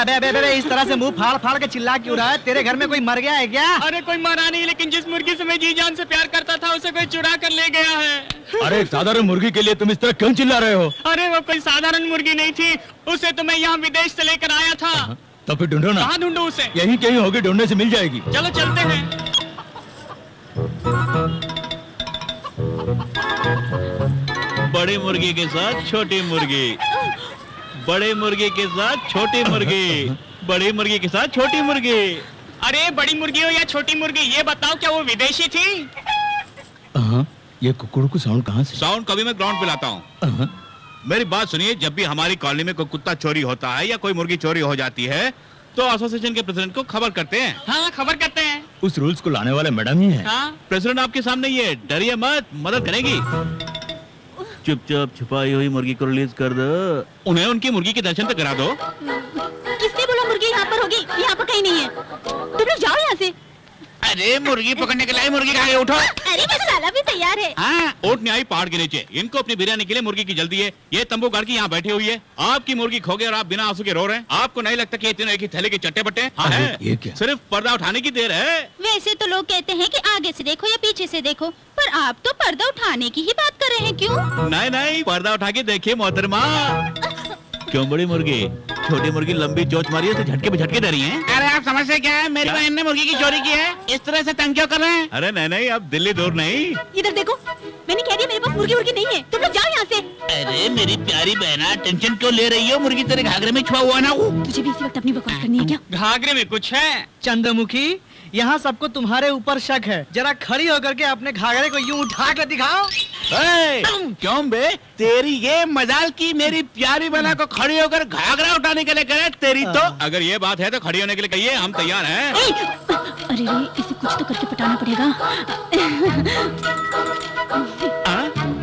अबे अबे अबे इस तरह से मुंह फाड़ फाड़ के चिल्ला क्यों रहा है? तेरे घर में कोई मर गया है क्या? अरे कोई मरा नहीं, लेकिन जिस मुर्गी से मैं जी जान से प्यार करता था उसे कोई चुरा कर ले गया है। अरे साधारण मुर्गी के लिए तुम इस तरह क्यों चिल्ला रहे हो? अरे वो कोई साधारण मुर्गी नहीं थी, उसे तो मैं यहाँ विदेश से लेकर आया था। तो फिर ढूंढो ना। कहाँ ढूंढूं उसे? यहीं कहीं होगी, ढूंढने से मिल जाएगी। चलो चलते हैं। बड़ी मुर्गी के साथ छोटी मुर्गी, बड़े मुर्गी के साथ छोटी मुर्गी, बड़ी मुर्गी के साथ छोटी मुर्गी। अरे बड़ी मुर्गी हो या छोटी मुर्गी, ये बताओ क्या वो विदेशी थी? ये कुकड़ू को साउंड कहाँ से? साउंड कभी मैं ग्राउंड पे लाता हूँ। मेरी बात सुनिए, जब भी हमारी कॉलोनी में कोई कुत्ता चोरी होता है या कोई मुर्गी चोरी हो जाती है तो एसोसिएशन के प्रेसिडेंट को खबर करते हैं। हाँ खबर करते हैं। उस रूल्स को लाने वाले मैडम ही है। हाँ प्रेसिडेंट आपके सामने ही है, डरिए मत, मदद करेगी। चुपचाप छुपाई हुई मुर्गी को रिलीज कर दो। उन्हें उनकी मुर्गी के दर्शन तो करा दो। किसने बोला मुर्गी यहाँ पर होगी? यहाँ पर कहीं नहीं है। तुम लोग जाओ यहाँ से। अरे मुर्गी पकड़ने के लिए मुर्गी कहाँ है? उठो। अरे मसाला भी तैयार है। हाँ, ऊँट नहीं आई पहाड़ के नीचे। इनको अपनी बिरयानी के लिए मुर्गी की जल्दी है। ये तंबू गाड़ के यहाँ बैठी हुई है। आपकी मुर्गी खो गई और आप बिना आंसू के रो रहे हैं। आपको नहीं लगता कि ये तीनों एक ही थैले के चट्टे बट्टे? हाँ है। ये क्या? सिर्फ पर्दा उठाने की देर है। वैसे तो लोग कहते हैं कि आगे से देखो या पीछे से देखो, पर आप तो पर्दा उठाने की ही बात कर रहे हैं, क्यों? नहीं नहीं, पर्दा उठा के देखिए मोहतरमा। क्यों बड़ी मुर्गी? छोटी मुर्गी लंबी चोंच मारी है तो झटके पे झटके दे रही हैं। अरे आप समझते क्या है? मेरी बहन ने मुर्गी की चोरी की है, इस तरह से तंग क्यों कर रहे हैं? अरे नहीं नहीं, अब दिल्ली दूर नहीं। इधर देखो, मैंने कह दिया मेरे पास मुर्गी उर्गी नहीं है। तुम लोग जाओ यहाँ से। अरे मेरी प्यारी बहना, टेंशन क्यों ले रही हो? मुर्गी तेरे घाघरे में छुपा हुआ ना वो। तुझे भी इसी वक्त अपनी बकवास करनी है क्या? घाघरे में कुछ है? चंद्रमुखी, यहाँ सबको तुम्हारे ऊपर शक है। जरा खड़ी होकर के अपने घाघरे को यूं उठा कर दिखाओ। क्यों बे? तेरी ये मजाल की मेरी प्यारी बहना को खड़ी होकर घाघरा उठाने के लिए करे तेरी तो। अगर ये बात है तो खड़ी होने के लिए कहिए, हम तैयार हैं। अरे रे, इसे कुछ तो करके पटाना पड़ेगा।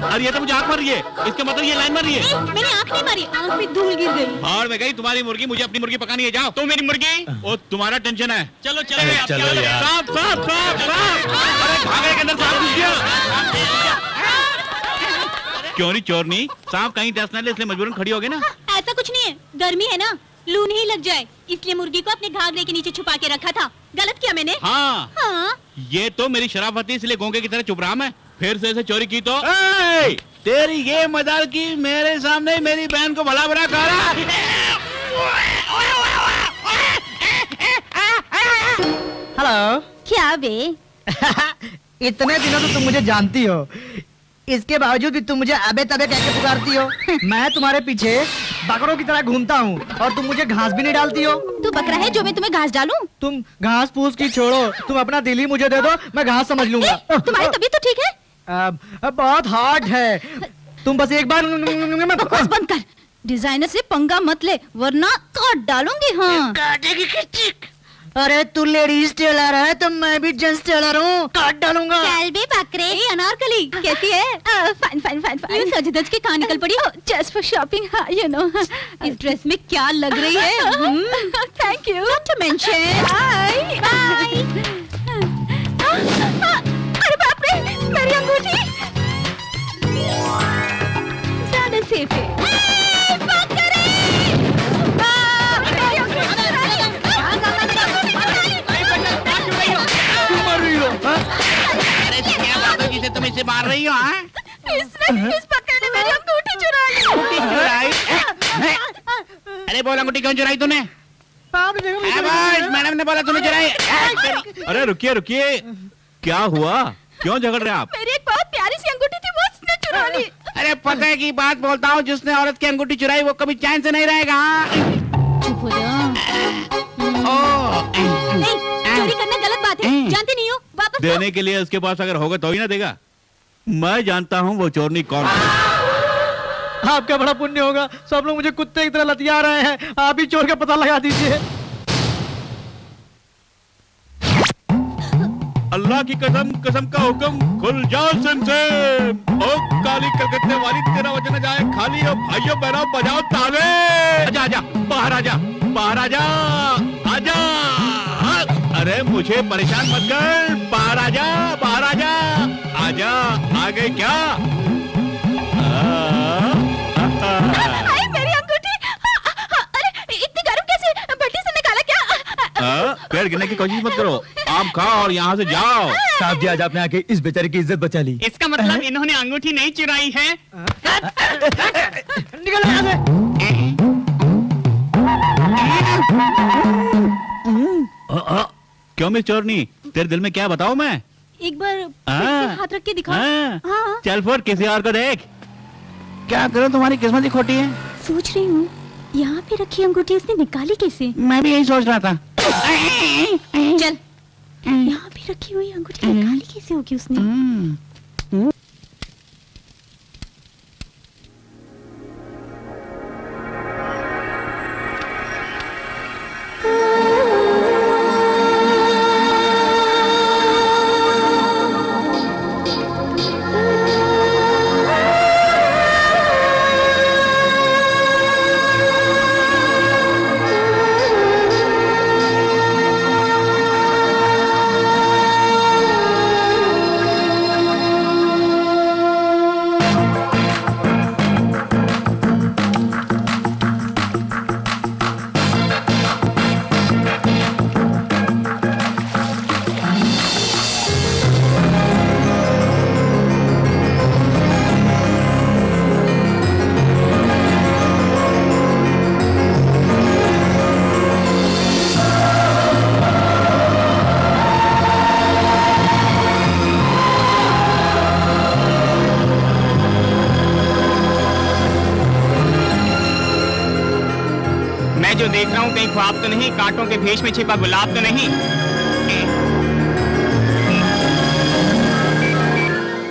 अरे ये तो मुझे आँख मार रही है, इसका मतलब ये लाइन मार रही है। मैंने आँख नहीं मारी, आँख में धूल गिर गई। भाड़ में गई तुम्हारी मुर्गी, मुझे अपनी मुर्गी पकानी है। जाओ। तो मेरी मुर्गी? ओ तुम्हारा टेंशन है। चलो चलो चलो यार। साफ साफ साफ साफ। अरे घाघरे के अंदर सांप घुस गया। क्यों नहीं चोरनी? सांप कहीं डस ना ले इसलिए मजबूरन खड़ी हो गई ना। ऐसा कुछ नहीं है, गर्मी है ना, लू नहीं लग जाए, इसलिए मुर्गी को अपने घाघरे के नीचे छुपा के रखा था। गलत किया मैंने? हाँ, हाँ। ये तो मेरी शराफत थी, इसलिए गोंगे की तरह चुप रहा मैं। फिर से ऐसे चोरी की तो तेरी ये मजाल की मेरे सामने मेरी बहन को भला बुरा कह रहा। हेलो। क्या बे? इतने दिनों से तुम मुझे जानती हो, इसके बावजूद भी तुम मुझे अबे तबे कह के पुकारती हो। मैं तुम्हारे पीछे बकरों की तरह घूमता हूँ और तुम मुझे घास भी नहीं डालती हो। तू बकरा है जो मैं तुम्हें घास डालूं? तुम घास फूस की छोड़ो, तुम अपना दिल ही मुझे दे दो, मैं घास समझ लूंगा। तुम्हारी तबीयत तो ठीक है? बहुत हार्ड है। तुम बस एक बार बकवास बंद कर। डिजाइनर से पंगा मत ले, वरना काट डालूंगी। हाँ काटेगी किसी। अरे तू लेडीज टेलर है तो मैं भी जेंट्स टेलर हूँ, काट डालूंगा। चल बे बकरे। अनारकली कैसी है? Fine fine fine fine. सज धज के कहाँ निकल पड़ी हो? Just for shopping, you know. इस ड्रेस में क्या लग रही है? Thank you. Not to mention. Bye bye. अरे बाप रे, मेरी अंगूठी ज्यादा सेफ है। तुम इसे मार रही हो? इस बकरे ने मेरी अंगूठी चुरा ली। अरे बोल, अंगूठी क्यों चुराई तूने? मैडम ने बोला तूने चुराई। अरे रुकिए रुकिए, क्या हुआ? क्यों झगड़ रहे आप? मेरी एक बहुत प्यारी सी अंगूठी थी, वो उसने चुरा ली। अरे पता की बात बोलता हूँ, जिसने औरत की अंगूठी चुराई वो कभी चैन से नहीं रहेगा। चुप हो जाओ। नहीं, चोरी करना गलत बात है, जानते नहीं हो? वापस देने के लिए उसके पास अगर होगा तो ही ना देगा। मैं जानता हूँ वो चोरनी कौन है। आपका बड़ा पुण्य होगा, सब लोग मुझे कुत्ते की तरह लतिया रहे हैं, आप ही चोर का पता लगा दीजिए। अल्लाह की कसम, कसम का हुक्म, खुल जाओ सिमसिम। ओ काली कलकत्ते वाली, तेरा वजन न जाए खाली। हो भाइयों बहनों, बजाओ ताले। आजा आजा, बाहर आजा, बाहर आजा, आजा। अरे मुझे परेशान मत कर, बाहर आजा, बाहर आजा, आजा। आ गए क्या? मेरी अंगूठी। अरे इतनी गर्म कैसे? बल्टी की कोशिश मत करो, आप खाओ और यहाँ से जाओ। साहब जी आज आपने आके इस बेचारे की इज्जत बचा ली। इसका मतलब इन्होंने अंगूठी नहीं चुराई है। निकलो यहाँ से। क्यों मिस चोरनी, तेरे दिल में क्या बताओ मैं? एक बार हाँ। हाथ रख के दिखाओ। हाँ। हाँ। चल फोर किसी और को देख। क्या करूं, तुम्हारी किस्मत ही खोटी है। सोच रही हूँ यहाँ पे रखी अंगूठी उसने निकाली कैसे? मैं भी यही सोच रहा था। चल यहाँ पे रखी हुई अंगूठी निकाली कैसे होगी उसने? मैं जो देख रहा हूँ कहीं ख्वाब तो नहीं, कांटों के भेष में छिपा गुलाब तो नहीं।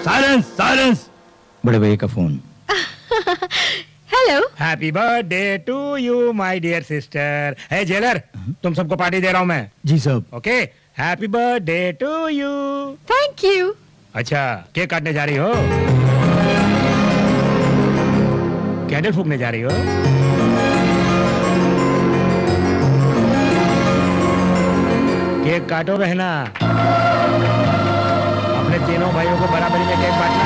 Silence silence. बड़े भैया का phone. Hello. Happy birthday to you my dear sister. Hey jailer, तुम सबको पार्टी दे रहा हूँ मैं। जी साहब। Okay, happy birthday to you. Thank you. अच्छा, केक काटने जा रही हो? कैंडल फूकने जा रही हो? केक काटो बहना, अपने तीनों भाइयों को बराबरी में केक बांटना।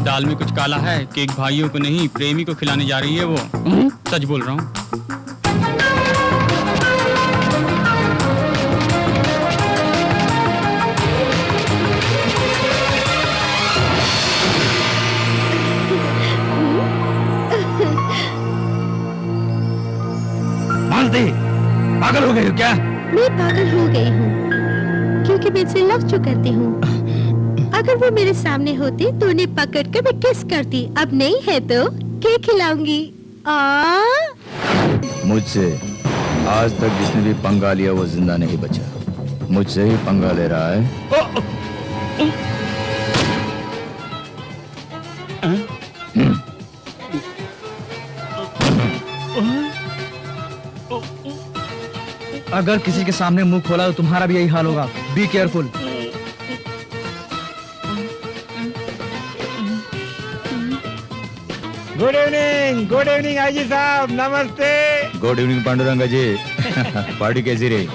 दाल में कुछ काला है, केक भाइयों को नहीं प्रेमी को खिलाने जा रही है वो। सच बोल रहा हूँ। मालती, पागल हो गई हो क्या? मैं पागल हो गई हूँ क्योंकि मैं इनसे लव जो करती हूँ। अगर वो मेरे सामने होती तो उन्हें पकड़ कर मैं किस करती। अब नहीं है तो केक खिलाऊंगी। मुझसे आज तक जिसने भी पंगा लिया वो जिंदा नहीं बचा। मुझसे ही पंगा ले रहा है। अगर किसी के सामने मुंह खोला तो तुम्हारा भी यही हाल होगा। Be careful. Good evening IG साहब, नमस्ते। गुड इवनिंग पांडुरंगा जी। पार्टी कैसी रही?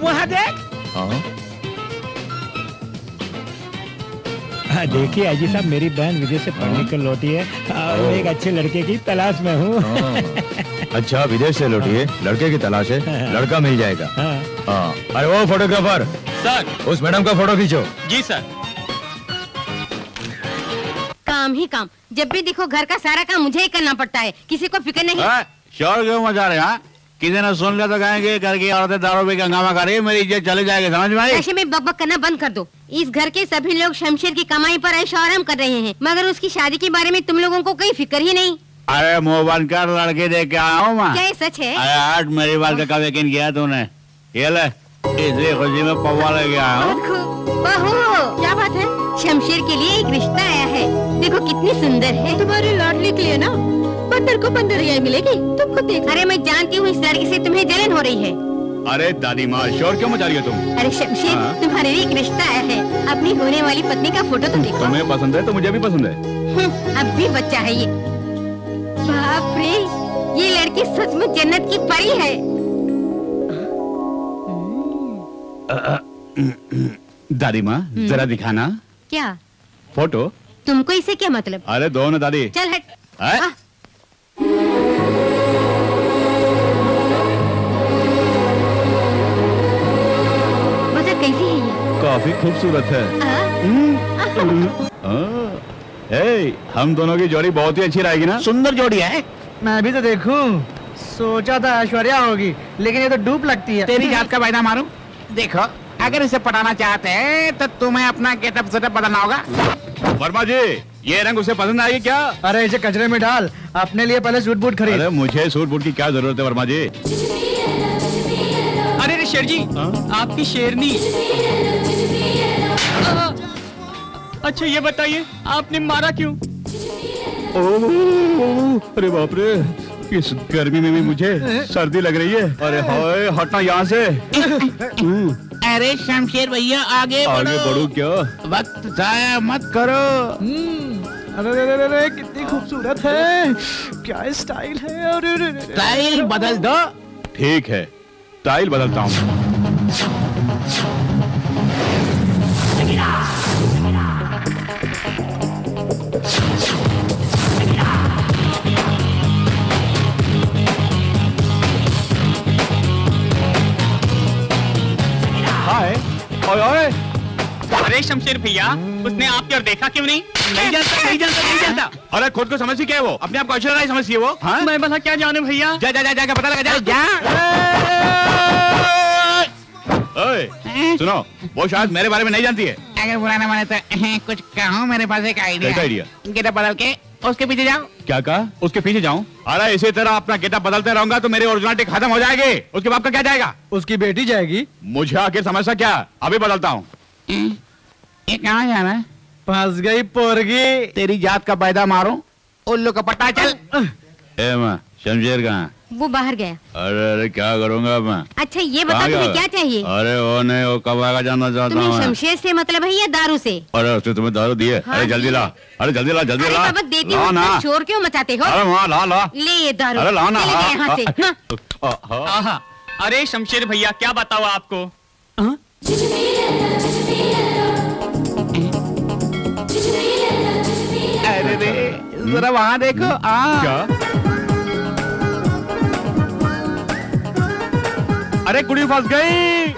वहाँ देख। हाँ, देखिए आईजी साहब, मेरी बहन विदेश से पढ़ने कर लौटी है और मैं एक अच्छे लड़के की तलाश में हूँ। अच्छा, विदेश से लौटी है, लड़के की तलाश है, लड़का मिल जाएगा। हाँ। अरे वो फोटोग्राफर सर। उस मैडम का फोटो खींचो। जी सर। काम ही काम, जब भी देखो घर का सारा काम मुझे ही करना पड़ता है, किसी को फिक्र नहीं। शोर क्यों मचा रहे हैं? किसी ने सुन लिया तो कहेंगे घर की औरतें दारू पी के हंगामा कर रही है, मेरी इज्जत चले जाएगी, समझ में आई? ऐसे में बकबक करना बंद कर दो। इस घर के सभी लोग शमशेर की कमाई पर ऐशो आराम कर रहे हैं, मगर उसकी शादी के बारे में तुम लोगों को कोई फिक्र ही नहीं। अरे मुंह बंद कर, लड़के देख के आया हूँ मैं। क्या ये सच है? अरे आज मेरी बात का कब यकीन किया तूने? ये ले, इसी खुशी में पौवा लेके आया हूँ। बहू, क्या बात है? शमशेर के लिए एक रिश्ता आया है, देखो कितनी सुंदर है। तुम्हारे लाडली के लिए ना बंदर को बंदर रियाई मिलेगी, तुमको देख। अरे मैं जानती हूँ इस लड़के से तुम्हें जलन हो रही है। अरे दादी माँ, शोर क्यों मचा रही हो तुम? अरे शमशेर, तुम्हारे लिए एक रिश्ता आया है, अपनी होने वाली पत्नी का फोटो तो देखो। तुम्हें पसंद है तो मुझे भी पसंद है। अब भी बच्चा है ये। बाप रे, ये लड़की सचमुच जन्नत की परी है। दादी माँ जरा दिखाना क्या फोटो। तुमको इससे क्या मतलब? अरे दो ना दादी। चल हट। है? हाँ। बता कैसी है ये? काफी खूबसूरत है। ए, हम दोनों की जोड़ी बहुत ही अच्छी रहेगी ना? सुंदर जोड़ी है। मैं भी तो देखूं। सोचा था ऐश्वर्या होगी, लेकिन ये तो डूब लगती है। तेरी जात का वायदा मारूं। देखो, अगर इसे पटाना चाहते हैं तो तुम्हें अपना गेटअप सेटअप बदलना होगा। वर्मा जी, ये रंग उसे पसंद आएगी क्या? अरे इसे कचरे में डाल, अपने लिए पहले सूट बूट खरीद। अरे मुझे सूट बूट की क्या जरूरत है वर्मा जी? अरे रे शेर जी, आपकी शेरनी। अच्छा ये बताइए, आपने मारा क्यों? अरे बाप रे, इस गर्मी में भी मुझे सर्दी लग रही है। अरे हाय, हटना यहाँ से। अरे शमशेर भैया आगे बढ़ो क्या? वक्त जाया मत करो। अरे कितनी खूबसूरत है, क्या स्टाइल है। अरे स्टाइल बदल दो। ठीक है, स्टाइल बदलता हूँ। हाय, ओए। अरे शमशेर भैया, उसने आपकी ओर देखा क्यों नहीं? नहीं जानता। अरे खुद को समझी क्या है वो? अपने आप को ऐश्वर्या राय समझती है वो? हाँ? मैं भला क्या जानूं भैया? जा जा जा जा पता लगा जा। ओए, सुनो, वो शायद मेरे बारे में नहीं जानती है। अगर बुरा ना माने तो कुछ कहूँ, मेरे पास एक आइडिया। कैसा आइडिया? गेटअप बदल के उसके पीछे जाओ। क्या कहा? उसके पीछे जाऊं? अरे इसी तरह अपना गेटअप बदलते रहूंगा तो मेरी ओरिजिनलिटी खत्म हो जाएगी। उसके बाप का क्या जाएगा? उसकी बेटी जाएगी। मुझे आखिर समस्या क्या? अभी बदलता हूँ। ये कहाँ जाना है? फंस गई पोरगी। तेरी जात का पैदा मारो, उल्लू का पट्टा। चल। ए माँ, शमशेर कहाँ? वो बाहर गया। अरे क्या करूंगा मैं? अच्छा ये बता, कहाँ तुम्हें गया? क्या चाहिए? अरे वो नहीं, वो कब आएगा जानना चाहता हूँ तुम्हें मैं। शमशेर से मतलब है या दारू से? अरे उसने तुम्हें दारू दी है? हाँ, अरे जल्दी ला, अरे जल्दी ला, जल्दी अरे ला। बाबा देती ला हूँ, ना। शोर क्यों मचाते हो? अरे वहाँ ला ला। ले ये दारू। अरे ला ना। चले गए यहाँ से। हाँ। हाँ। आहा, अरे शमशेर भैया क्या बताओ आपको? अरे रे, जरा वहाँ देखो। क्या? अरे कुड़ी फंस गई।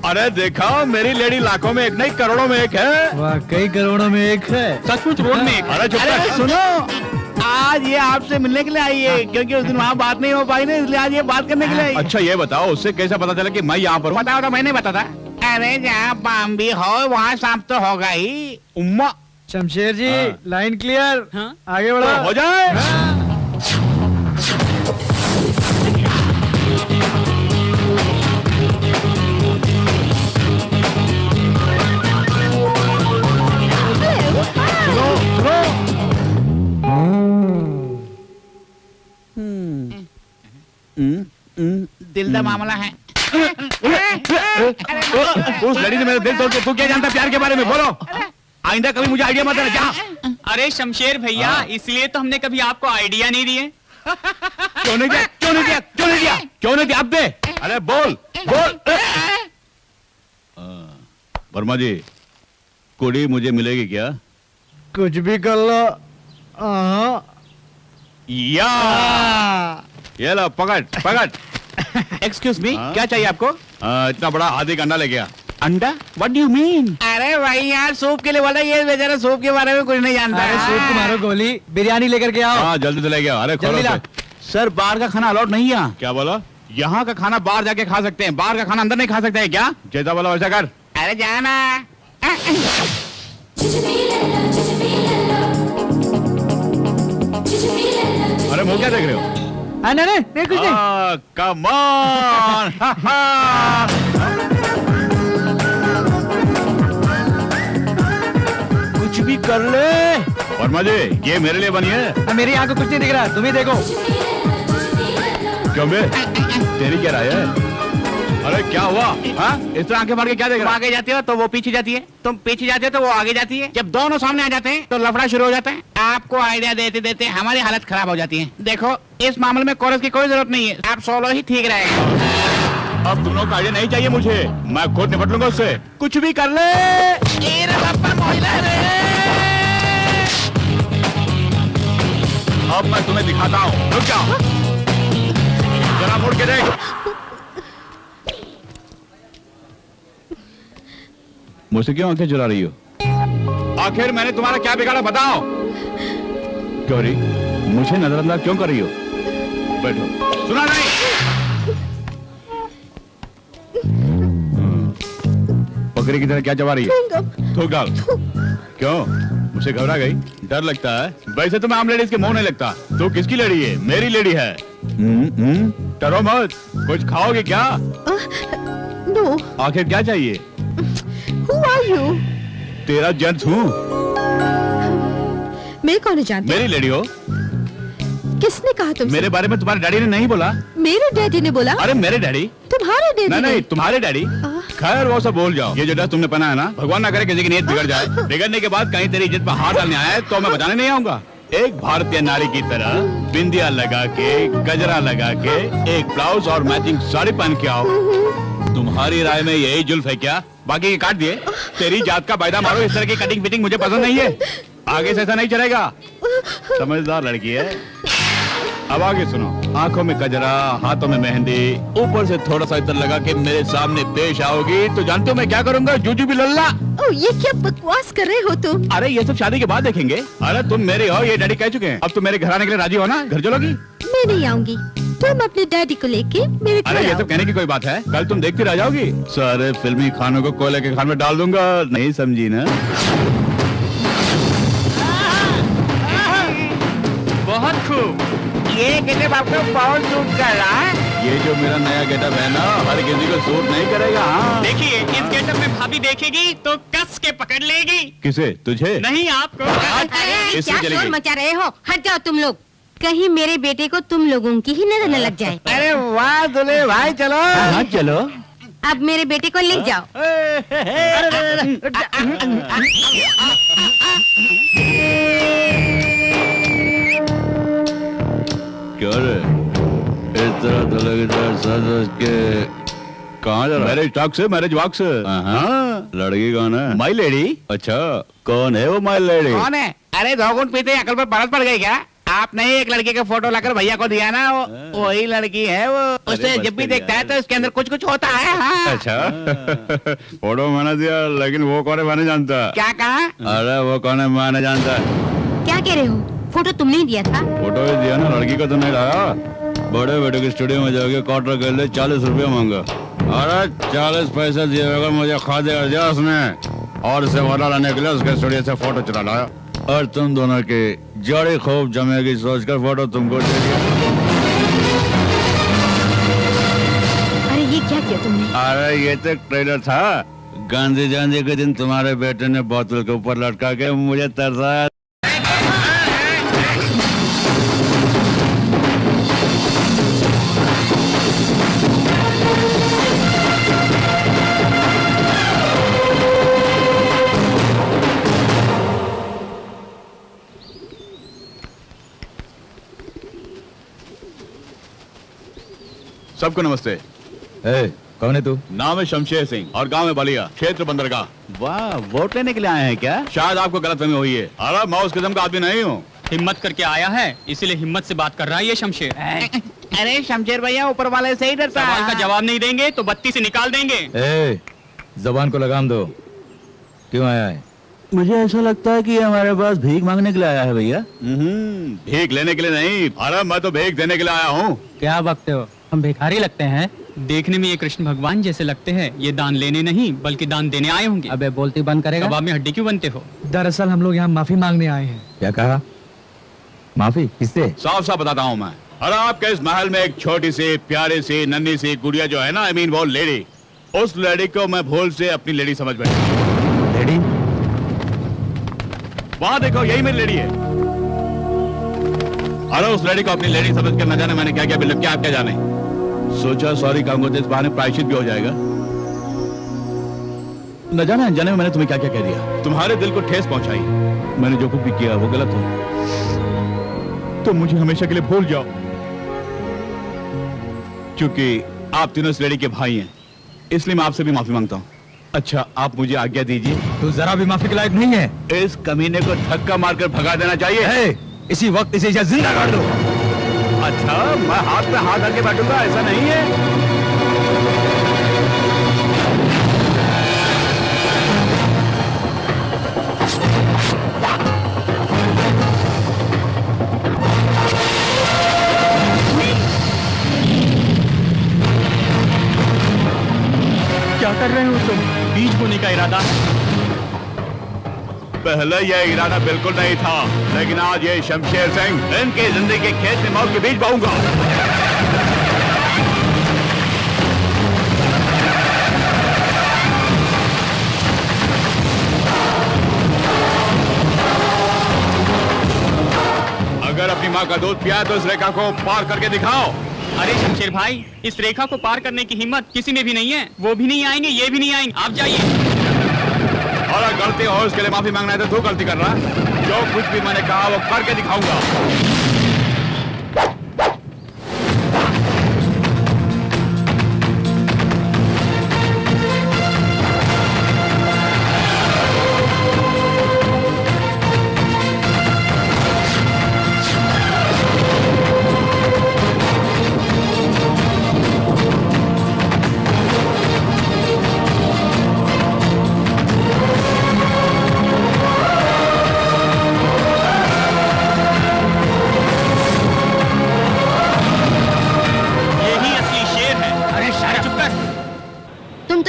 अरे देखा, मेरी लेडी लाखों में एक नहीं करोड़ों में एक है। वाकई करोड़ों में एक है। सचमुच रोड में एक। अरे चुप अरे कर। सुनो, आज ये आपसे मिलने के लिए आई है, क्योंकि उस दिन वहाँ बात नहीं हो पाई ना, इसलिए आज ये बात करने के लिए आई है। अच्छा ये बताओ, उससे कैसे पता चला कि मैं यहाँ पर हूँ? पता होता मैंने बता था। अरे जहाँ बाम्बी हो वहाँ सांप तो होगा ही। उम्मा शमशेर जी, हाँ। Line clear. हाँ? आगे बढ़ो। हो जाए। दिल का मामला है। उस लड़ी ने मेरा दिल तोड़ के, तू क्या जानता प्यार के बारे में? बोलो, आइंदा कभी मुझे आइडिया मत देना। जा। अरे शमशेर भैया, हाँ। इसलिए तो हमने कभी आपको आइडिया नहीं दिए। क्यों नहीं दिया? क्यों नहीं दिया? क्यों नहीं दिया? क्यों नहीं दिया? अब दे। अरे बोल बोल। वर्मा जी, कुड़ी मुझे मिलेगी क्या? कुछ भी कर लो। या ये लो, पकड़ पकड़। एक्सक्यूज मी, हाँ? क्या चाहिए आपको? इतना बड़ा हाथी का अंडा ले गया। अंडा? What do you mean? अरे भाई यार, सूप के लिए बोला, ये बेचारा सूप के बारे में कुछ नहीं जानता। अरे सूप को मारो गोली, बिरयानी लेकर के आओ। हाँ जल्दी से ले गया। अरे खोलो जल्दी ला। उसे। सर, बाहर का खाना अलाउड नहीं है। क्या बोला? यहाँ का खाना बाहर जाके खा सकते हैं, बाहर का खाना अंदर नहीं खा सकते हैं क्या? जैसा बोला वैसा कर। अरे जाना। अरे मुँह क्या देख रहे हो? नहीं नहीं कुछ नहीं। Come on. कुछ भी कर ले। वर्मा जी, ये मेरे लिए बनी है। मेरी आंख को कुछ नहीं दिख रहा, तुम ही देखो। क्यों बे? तेरी क्या राय है? अरे क्या हुआ? हाँ? इस तरह आंखें मार के क्या देख तुम रहा? आगे जाते हो तो वो पीछे जाती है, तुम पीछे जाते हो तो वो आगे जाती है। जब दोनों सामने आ जाते हैं तो लफड़ा शुरू हो जाता है। आपको आइडिया देते देते हमारी हालत खराब हो जाती है। देखो, इस मामले में कोरस की कोई जरूरत नहीं है, आप सोलो ही ठीक रहेगा। अब तुम लोग का आइडिया नहीं चाहिए मुझे, मैं खुद निपट लूंगा उससे। कुछ भी कर ले। ए रे बापा मोइला रे। अब मैं तुम्हें दिखाता हूँ, रुक जाओ, जरा मुड़ के देख। मुझसे क्यों आंखें चुरा रही हो? आखिर मैंने तुम्हारा क्या बिगाड़ा बताओ। गौरी, मुझे नजरअंदाज क्यों कर रही हो? बैठो। सुना नहीं? बकरी की तरह क्या चबा रही है? थूक डाल। क्यों, मुझसे घबरा गई? डर लगता है? वैसे तो मैं आम लेडीज के मुंह नहीं लगता। तू किसकी लेडी है? मेरी लेडी है। डरो मत। कुछ खाओगे क्या? नो। आखिर क्या चाहिए? Who are you? तेरा जेंट्स हूँ। मैं कौन जानती? मेरी लेडी हो। किसने कहा तुमसे? मेरे बारे में तुम्हारे डैडी ने नहीं बोला। मेरे डैडी ने बोला? अरे मेरे डैडी? तुम्हारे डैडी? नहीं नहीं, तुम्हारे डैडी। खैर वो सब भूल जाओ। ये जो ड्रेस तुमने पहना है ना, भगवान ना करे किसी की नीयत बिगड़ जाए। बिगड़ने के बाद कहीं तेरी इज्जत पर हाथ डालने आया है तो मैं बताने नहीं आऊंगा। एक भारतीय नारी की तरह बिंदिया लगा के, गजरा लगा के, एक ब्लाउज और मैचिंग साड़ी पहन के आओ। तुम्हारी राय में यही जुल्फ है क्या? बाकी के काट दिए। तेरी जात का वायदा मारो, इस तरह की कटिंग फिटिंग मुझे पसंद नहीं है। आगे से ऐसा नहीं चलेगा। समझदार लड़की है। अब आगे सुनो। आंखों में गजरा, हाथों में मेहंदी, ऊपर से थोड़ा सा इतर लगा के मेरे सामने पेश आओगी तो जानते हो मैं क्या करूंगा? जूजू भी लल्ला। ओह, ये क्या बकवास कर रहे हो तुम? अरे ये सब शादी के बाद देखेंगे। अरे तुम मेरे हो, ये डैडी कह चुके हैं। अब तुम मेरे घर आने के लिए राजी हो ना? घर चलोगी? मैं नहीं आऊंगी। तुम अपने डैडी को लेके मेरे घर अरे ये आओ। सब कहने की कोई बात है? कल तुम देखती रह जाओगी। सारे फिल्मी खानों को कोयले के खान में डाल दूंगा। नहीं समझी ना? बहुत खूब। ये गेटअप आपको बहुत सूट कर रहा है। ये जो मेरा नया गेटअप है ना, हर किसी को सूट नहीं करेगा। हाँ। देखिए, इस गेटअप में भाभी देखेगी तो कस के पकड़ लेगी। किसे? तुझे? नहीं, आपको। अरे इससे क्या चलेगी। शोर मचा रहे हो? हट जाओ तुम लोग। कहीं मेरे बेटे को तुम लोगों की ही नजर न लग जाए। अरे वाह दुल्हे भाई, चलो। हाँ चलो। अब मेरे बेटे को ले जाओ। क्या रे? इस तरह तो लगता है सज के कहाँ जा रहा है? मैरिज टॉक से, मैरिज वॉक से। हाँ। लड़की कौन है? माई लेडी। अच्छा, कौन है वो माई लेडी? कौन है? अरे दो घूंट पीते अकल पर परत पड़ गई क्या? आपने ही एक लड़की का फोटो लाकर भैया को दिया ना, वो वही लड़की है वो। उसे जब भी देखता है तो उसके अंदर कुछ कुछ होता है। हाँ। अच्छा। फोटो मैंने दिया, लेकिन वो कौन है मैं नहीं जानता। क्या कहा? अरे वो कौन है मैं नहीं जानता। क्या कह रहे हो? फोटो तुमने ही दिया था? फोटो ही दिया ना, लड़की को तो नहीं लाया। बड़े बेटे के स्टूडियो में जाके क्वार्टर कर ले, 40 रुपया मांगा। अरे 40 पैसे दिए बगैर मुझे खादे कर दिया उसने, और इसे वाला लाने के लिए उसके स्टूडियो से फोटो चुरा लाया। और तुम दोनों की जड़ी खूब जमेगी सोचकर फोटो तुमको दे दिया। अरे ये क्या किया तुमने? अरे ये तो ट्रेलर था। गांधी जयंती के दिन तुम्हारे बेटे ने बोतल के ऊपर लटका के मुझे तरसाया। सबको नमस्ते। कौन है तू? नाम है शमशेर सिंह और गांव है बलिया, क्षेत्र बंदरगाह। वाह, वोट लेने के लिए आए हैं क्या? शायद आपको गलतफहमी हुई है। अरे मैं उस किस्म का आदमी नहीं हूँ। हिम्मत करके आया है, इसीलिए हिम्मत से बात कर रहा है ये शमशेर। अरे शमशेर भैया ऊपर वाले से ही डरता है। सवाल का जवाब नहीं देंगे तो बत्ती से निकाल देंगे। जबान को लगाम दो। क्यों आया है? मुझे ऐसा लगता है कि ये हमारे पास भीख मांगने के लिए आया है भैया। भीख लेने के लिए नहीं, अरे मैं तो भीख देने के लिए आया हूँ। क्या बकते हो? हम भिखारी लगते हैं? देखने में ये कृष्ण भगवान जैसे लगते हैं। ये दान लेने नहीं बल्कि दान देने आए होंगे। अबे बोलती बंद करेगा? कबाब में हड्डी क्यों बनते हो? दरअसल हम लोग यहाँ माफी मांगने आए हैं। क्या कहा? माफी किससे? साफ साफ बताता हूँ मैं। अरे आपके इस महल में एक छोटी सी प्यारी सी नन्ही सी गुड़िया जो है ना, आई मीन वो लेडी, उस लेडी को मैं भूल से अपनी लेडी समझ बैठा। लेडी? वहाँ देखो, यही मेरी लेडी है। अरे उस लेडी को अपनी लेडी समझ कर न जाने मैंने क्या क्या बिल्कुल क्या आप क्या जाने। सोचा सॉरी कहूंगा तो इस बहाने प्रायश्चित भी हो जाएगा। न जाने अनजाने में मैंने तुम्हें क्या क्या कह दिया, तुम्हारे दिल को ठेस पहुंचाई। मैंने जो कुछ भी किया वो गलत हो तो मुझे हमेशा के लिए भूल जाओ, क्योंकि आप तीनों इस लेडी के भाई हैं, इसलिए मैं आपसे भी माफी मांगता हूँ। अच्छा, आप मुझे आज्ञा दीजिए। तू जरा भी माफी के लायक नहीं है। इस कमीने को धक्का मारकर भगा देना चाहिए। इसी वक्त इसे जिंदा कर दो। अच्छा, मैं हाथ पे हाथ रख के बैठूंगा, ऐसा नहीं है। क्या कर रहे हो तुम? बीज बोने का इरादा है? पहले यह इरादा बिल्कुल नहीं था, लेकिन आज ये शमशेर सिंह इनके जिंदगी के खेत में मौत के बीज बोऊंगा। अगर अपनी माँ का दूध पिया तो इस रेखा को पार करके दिखाओ। अरे शमशेर भाई, इस रेखा को पार करने की हिम्मत किसी में भी नहीं है। वो भी नहीं आएंगे, ये भी नहीं आएंगे, आप जाइए। और अगर गलती हो उसके लिए माफी मांगना है तो तू गलती कर रहा है। जो कुछ भी मैंने कहा वो करके दिखाऊंगा।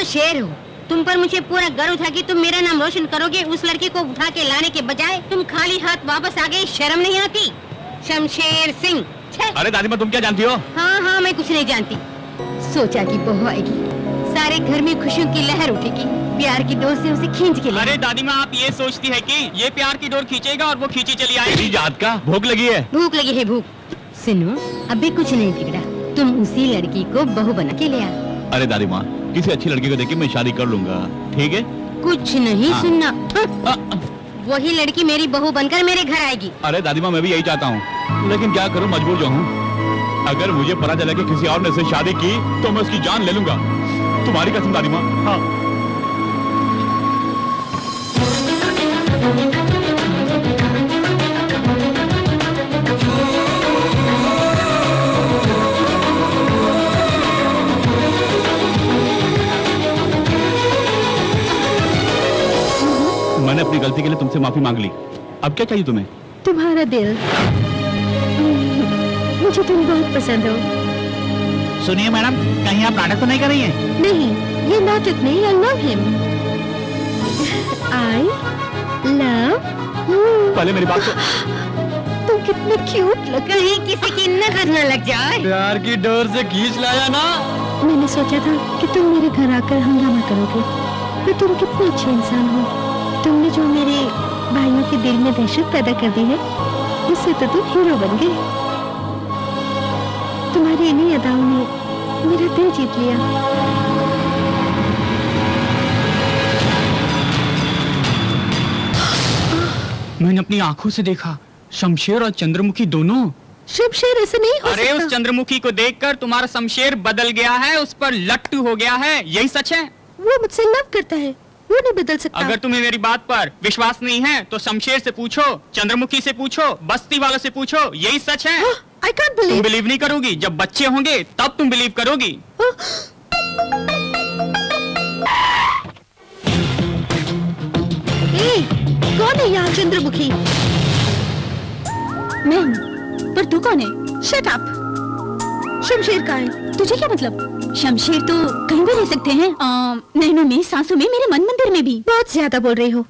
शेर हो, तुम पर मुझे पूरा गर्व था कि तुम मेरा नाम रोशन करोगे। उस लड़की को उठा के लाने के बजाय तुम खाली हाथ वापस आ गए। शर्म नहीं आती? शमशेर सिंह। अरे दादी माँ, तुम क्या जानती हो? हाँ, मैं कुछ नहीं जानती। सोचा कि बहू आएगी, सारे घर में खुशियों की लहर उठेगी, प्यार की डोर से उसे खींच के ले। अरे दादी माँ, आप ये सोचती है कि ये प्यार की डोर खींचेगा और वो खींची चली आएगी? याद का भूख लगी है। भूख लगी है, भूख। सुनो, अभी कुछ नहीं बिगड़ा, तुम उसी लड़की को बहू बना के ले आओ। अरे दादी माँ, किसी अच्छी लड़की को देख के मैं शादी कर लूंगा, ठीक है? कुछ नहीं सुनना। वही लड़की मेरी बहू बनकर मेरे घर आएगी। अरे दादी माँ, मैं भी यही चाहता हूँ, लेकिन क्या करूँ, मजबूर जो हूँ। अगर मुझे पता चला कि किसी और ने इससे शादी की तो मैं उसकी जान ले लूंगा। तुम्हारी कसम दादी माँ। हाँ। मैंने अपनी गलती के लिए तुमसे माफी मांग ली। अब क्या चाहिए तुम्हें? तुम्हारा दिल। मुझे तुम बहुत पसंद हो। सुनिए मैडम, कहीं आप नाटक तो नहीं कर रही हैं? नहीं, ये नाटक नहीं। I love him. I love you. पहले मेरी बात तो। तुम कितने क्यूट लग रही, किसी की नजर न लग जाए। प्यार की डोर से खींच लाया ना। मैंने सोचा था कि तुम मेरे घर आकर हंगामा करोगे, पर तुम कितने अच्छे इंसान हो। तुमने जो मेरे भाइयों के दिल में दहशत पैदा कर दी है, उससे तो तुम हीरो बन गए। तुम्हारी इन्हीं अदाओं ने मेरा दिल जीत लिया। मैंने अपनी आंखों से देखा, शमशेर और चंद्रमुखी दोनों। शमशेर ऐसे नहीं हो अरे सकता। उस चंद्रमुखी को देखकर तुम्हारा शमशेर बदल गया है, उस पर लट्टू हो गया है, यही सच है? वो मुझसे लव करता है, वो नहीं बदल सकता। अगर तुम्हें मेरी बात पर विश्वास नहीं है तो शमशेर से पूछो, चंद्रमुखी से पूछो, बस्ती वालों से पूछो, यही सच है। I can't तुम believe। बिलीव नहीं करोगी, जब बच्चे होंगे तब तुम बिलीव करोगी। कौन है यहाँ चंद्रमुखी? मैं हूँ, पर तू कौन है? Shut up। शमशेर कहाँ है? तुझे क्या मतलब? शमशेर तो कहीं भी रह सकते हैं, नैनों में, सांसों में, मेरे मन मंदिर में भी। बहुत ज्यादा बोल रही हो।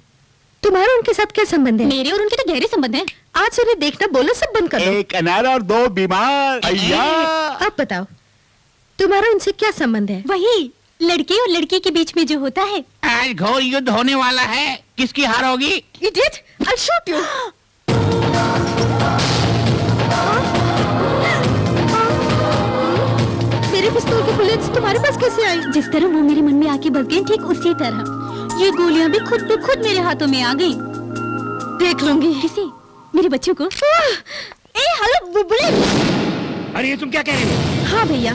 तुम्हारा उनके साथ क्या संबंध है? मेरे और उनके तो गहरे संबंध हैं। आज से उन्हें देखना बोलो, सब बंद कर दो। एक अनार और दो बीमार। अय्या। अब बताओ, तुम्हारा उनसे क्या संबंध है? वही लड़के और लड़की के बीच में जो होता है। आज घोर युद्ध होने वाला है, किसकी हार होगी? Idiot! I'll shoot you। मेरे पिस्तौल की बुलेट्स तुम्हारे पास कैसे आई? जिस तरह वो मेरे मन में आके बस गई, ठीक उसी तरह ये गोलियां भी खुद ब खुद मेरे हाथों में आ गईं। देख लूंगी। किसे? मेरे बच्चों को। हेलो बुलबुली। अरे ये तुम क्या कह रही हो? हाँ भैया,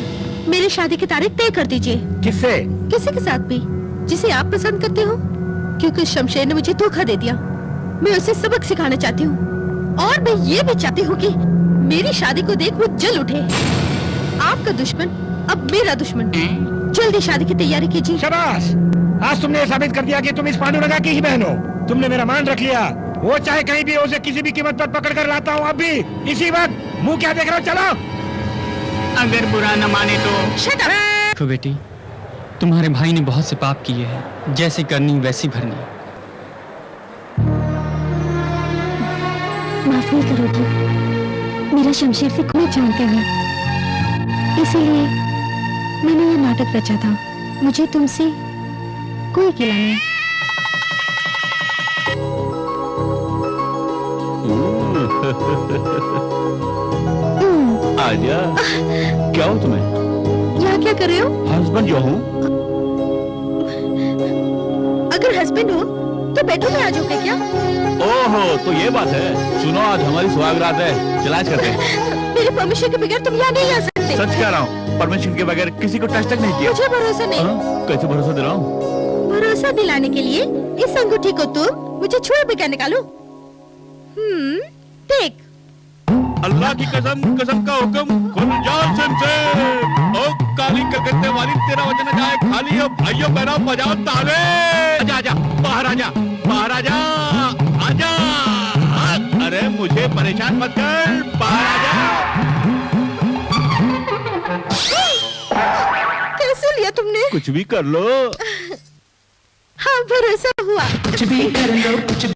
मेरी शादी की तारीख तय कर दीजिए। किससे? किसी के साथ भी, जिसे आप पसंद करते हो, क्योंकि शमशेर ने मुझे धोखा दे दिया। मैं उसे सबक सिखाना चाहती हूँ, और मैं ये भी चाहती हूँ कि मेरी शादी को देख वो जल उठे। आपका दुश्मन अब मेरा दुश्मन। जल्दी शादी की तैयारी कीजिए। शाबाश, आज तुमने ये साबित कर दिया कि तुम इस पांडुरंगा की ही बहन हो। तुमने मेरा मान रख लिया। वो चाहे कहीं भी हो, उसे किसी भी कीमत पर पकड़ कर लाता हूँ। अभी इसी वक्त। मुंह क्या देख रहे हो? चलो। अगर बुरा न माने तो Shut up! देखो बेटी, तुम्हारे भाई ने बहुत से पाप किए हैं, जैसी करनी वैसी भरनी। माफ नहीं करोगी, मेरा शमशेर से कोई जानता नहीं, इसीलिए मैंने ये नाटक रचा था। मुझे तुमसे कोई गिला नहीं। आजा, क्या हो तुम्हें? यहाँ क्या कर रहे हो? हस्बैंड जो हूँ। अगर हस्बैंड हो तो बेडरूम में आ जाओगे क्या? ओहो, तो ये बात है। सुनो, आज हमारी सुहागरात है, चलाश करते हैं। मेरे परमिशन के बगैर तुम यहाँ नहीं आ सकते। सच कह रहा हूँ, परमिशन के बगैर किसी को टच तक नहीं किया। मुझे भरोसा नहीं। हाँ? कैसे भरोसा दिलाऊं? भरोसा दिलाने के लिए इस अंगूठी को तुम मुझे छुए बगैर निकालो। देख। अल्लाह की कसम, कसम का हुक्म, खुल जा सनसेन। ओ काली कलकत्ते वाली, तेरा वजन जाए खाली। हो भाइयों बहनों, बजाओ ताले। आजा आजा, बाहर आजा, बाहर आजा, आजा। अरे मुझे परेशान मत कर, बाहर आजा। कैसे लिया तुमने? कुछ भी कर लो। हाँ, भरोसा हुआ। कुछ भी कर लो, कुछ